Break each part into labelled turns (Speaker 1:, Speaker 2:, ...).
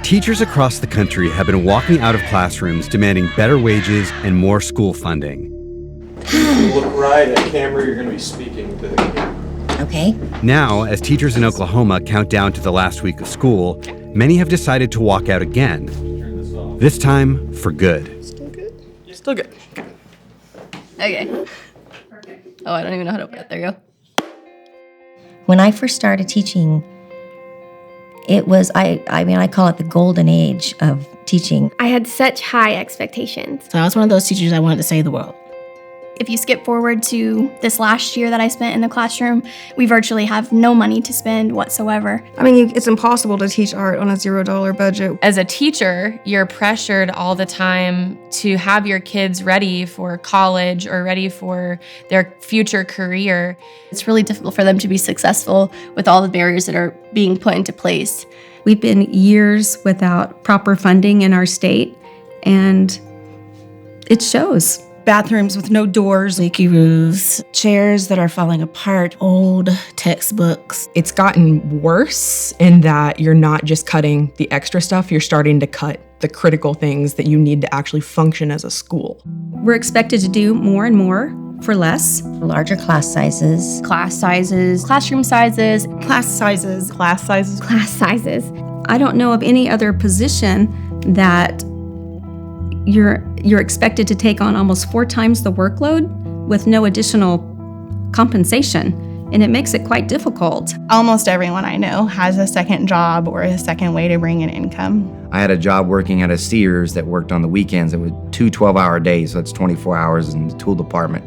Speaker 1: Teachers across the country have been walking out of classrooms demanding better wages and more school funding.
Speaker 2: Look right at camera, you're going to be speaking to the camera.
Speaker 3: Okay.
Speaker 1: Now, as teachers in Oklahoma count down to the last week of school, many have decided to walk out again. This time, for good.
Speaker 4: Still good?
Speaker 5: Still good.
Speaker 4: Okay. Oh, I don't even know how to open it. There you go.
Speaker 3: When I first started teaching, it was, I call it the golden age of teaching.
Speaker 6: I had such high expectations.
Speaker 7: So I was one of those teachers I wanted to save the world.
Speaker 8: If you skip forward to this last year that I spent in the classroom, we virtually have no money to spend whatsoever.
Speaker 4: I mean, it's impossible to teach art on a $0 budget.
Speaker 9: As a teacher, you're pressured all the time to have your kids ready for college or ready for their future career.
Speaker 8: It's really difficult for them to be successful with all the barriers that are being put into place.
Speaker 10: We've been years without proper funding in our state, and it shows.
Speaker 4: Bathrooms with no doors,
Speaker 7: leaky roofs, chairs that are falling apart, old textbooks.
Speaker 5: It's gotten worse in that you're not just cutting the extra stuff, you're starting to cut the critical things that you need to actually function as a school.
Speaker 10: We're expected to do more and more for less.
Speaker 3: Larger class sizes.
Speaker 8: Class sizes, classroom sizes,
Speaker 4: class sizes,
Speaker 5: Class sizes.
Speaker 6: Class sizes.
Speaker 10: I don't know of any other position that you're expected to take on almost 4 times the workload with no additional compensation, and it makes it quite difficult.
Speaker 11: Almost everyone I know has a second job or a second way to bring in income.
Speaker 12: I had a job working at a Sears that worked on the weekends. It was 2 12-hour days, so that's 24 hours in the tool department.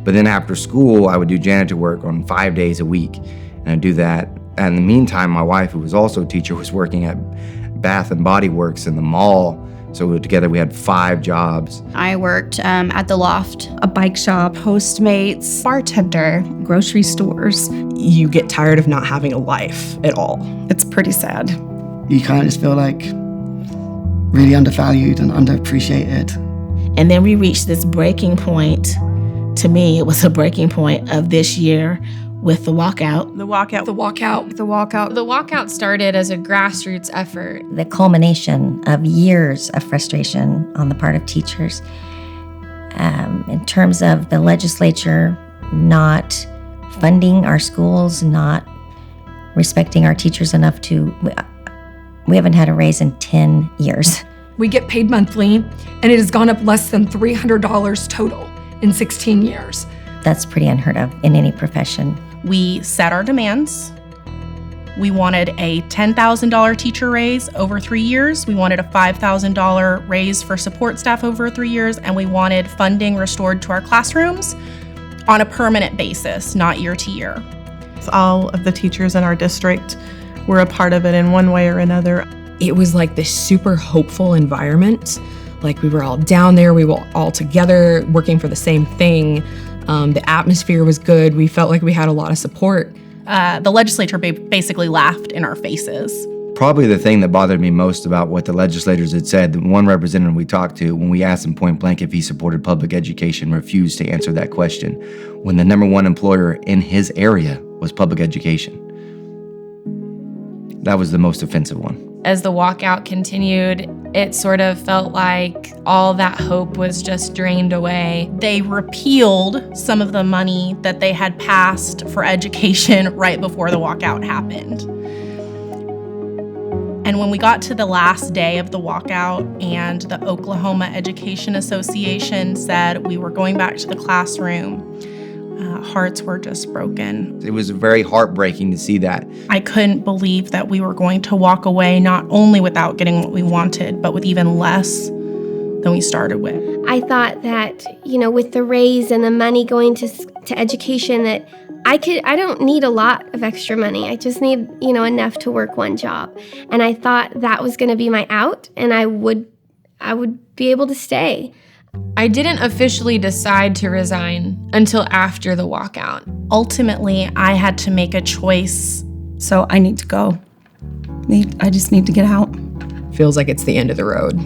Speaker 12: But then after school, I would do janitor work on 5 days a week, and I'd do that. And in the meantime, my wife, who was also a teacher, was working at Bath and Body Works in the mall. So together we had 5 jobs.
Speaker 8: I worked at the Loft,
Speaker 10: A bike shop,
Speaker 4: Postmates,
Speaker 11: Bartender,
Speaker 10: grocery stores.
Speaker 5: You get tired of not having a life at all.
Speaker 4: It's pretty sad.
Speaker 13: You kind of just feel like really undervalued and underappreciated.
Speaker 7: And then we reached this breaking point. To me, it was a breaking point of this year with the walkout.
Speaker 4: The walkout.
Speaker 5: The walkout.
Speaker 4: The walkout.
Speaker 9: The walkout started as a grassroots effort.
Speaker 3: The culmination of years of frustration on the part of teachers. In terms of the legislature not funding our schools, not respecting our teachers enough to, we haven't had a raise in 10 years.
Speaker 14: We get paid monthly, and it has gone up less than $300 total in 16 years.
Speaker 3: That's pretty unheard of in any profession.
Speaker 11: We set our demands. We wanted a $10,000 teacher raise over 3 years. We wanted a $5,000 raise for support staff over 3 years, and we wanted funding restored to our classrooms on a permanent basis, not year to year.
Speaker 15: All of the teachers in our district were a part of it in one way or another.
Speaker 5: It was like this super hopeful environment. Like we were all down there, we were all together working for the same thing. The atmosphere was good. We felt like we had a lot of support.
Speaker 11: The legislature basically laughed in our faces.
Speaker 12: Probably the thing that bothered me most about what the legislators had said, the one representative we talked to, when we asked him point blank if he supported public education, refused to answer that question, when the #1 employer in his area was public education. That was the most offensive one.
Speaker 9: As the walkout continued, it sort of felt like all that hope was just drained away.
Speaker 11: They repealed some of the money that they had passed for education right before the walkout happened. And when we got to the last day of the walkout and the Oklahoma Education Association said we were going back to the classroom, hearts were just broken.
Speaker 12: It was very heartbreaking to see that.
Speaker 11: I couldn't believe that we were going to walk away not only without getting what we wanted, but with even less than we started with.
Speaker 6: I thought that, with the raise and the money going to education, that I don't need a lot of extra money. I just need, enough to work one job. And I thought that was going to be my out, and I would be able to stay.
Speaker 9: I didn't officially decide to resign until after the walkout.
Speaker 11: Ultimately, I had to make a choice.
Speaker 4: So I need to go. I just need to get out.
Speaker 5: Feels like it's the end of the road.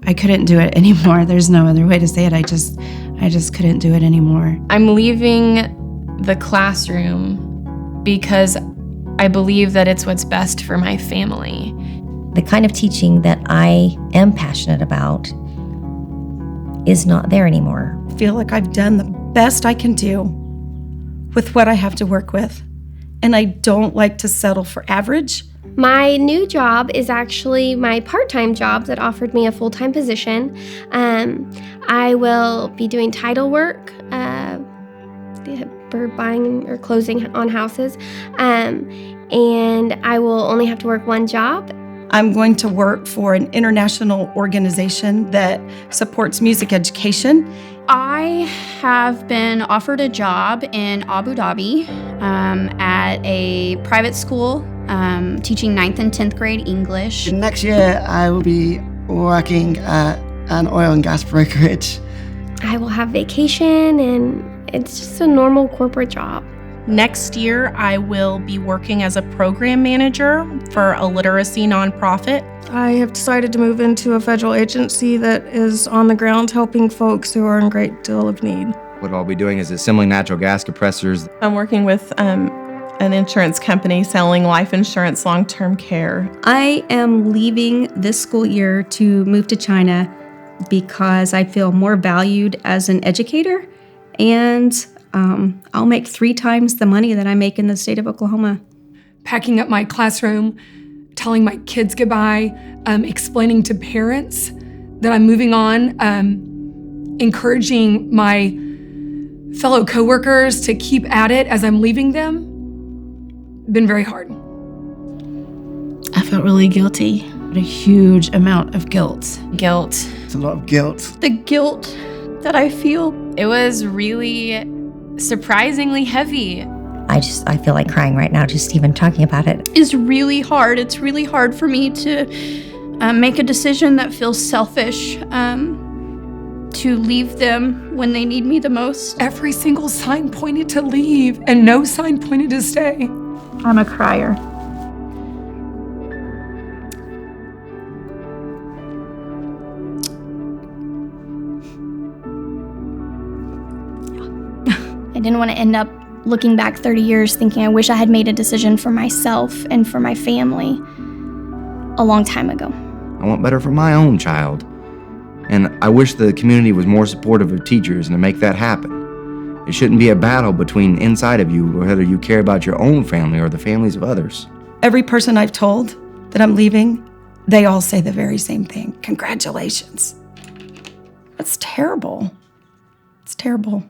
Speaker 4: I couldn't do it anymore. There's no other way to say it. I just couldn't do it anymore.
Speaker 9: I'm leaving the classroom because I believe that it's what's best for my family.
Speaker 3: The kind of teaching that I am passionate about is not there anymore.
Speaker 16: I feel like I've done the best I can do with what I have to work with, and I don't like to settle for average.
Speaker 6: My new job is actually my part-time job that offered me a full-time position. I will be doing title work for buying or closing on houses, and I will only have to work one job.
Speaker 16: I'm going to work for an international organization that supports music education.
Speaker 8: I have been offered a job in Abu Dhabi at a private school teaching 9th and 10th grade English.
Speaker 13: Next year, I will be working at an oil and gas brokerage.
Speaker 6: I will have vacation, and it's just a normal corporate job.
Speaker 11: Next year, I will be working as a program manager for a literacy nonprofit.
Speaker 15: I have decided to move into a federal agency that is on the ground helping folks who are in great deal of need.
Speaker 12: What I'll be doing is assembling natural gas compressors.
Speaker 15: I'm working with an insurance company selling life insurance long-term care.
Speaker 10: I am leaving this school year to move to China because I feel more valued as an educator, and I'll make 3 times the money that I make in the state of Oklahoma.
Speaker 14: Packing up my classroom, telling my kids goodbye, explaining to parents that I'm moving on, encouraging my fellow coworkers to keep at it as I'm leaving them. Been very hard.
Speaker 7: I felt really guilty.
Speaker 4: A huge amount of guilt.
Speaker 9: Guilt.
Speaker 13: It's a lot of guilt.
Speaker 8: The guilt that I feel.
Speaker 9: It was really surprisingly heavy.
Speaker 3: I feel like crying right now just even talking about it.
Speaker 8: Is really hard. It's really hard for me to make a decision that feels selfish, to leave them when they need me the most.
Speaker 14: Every single sign pointed to leave, and no sign pointed to stay.
Speaker 8: I'm a crier. I didn't want to end up looking back 30 years thinking I wish I had made a decision for myself and for my family a long time ago.
Speaker 12: I want better for my own child. And I wish the community was more supportive of teachers and to make that happen. It shouldn't be a battle between inside of you, whether you care about your own family or the families of others.
Speaker 16: Every person I've told that I'm leaving, they all say the very same thing. Congratulations. That's terrible. It's terrible.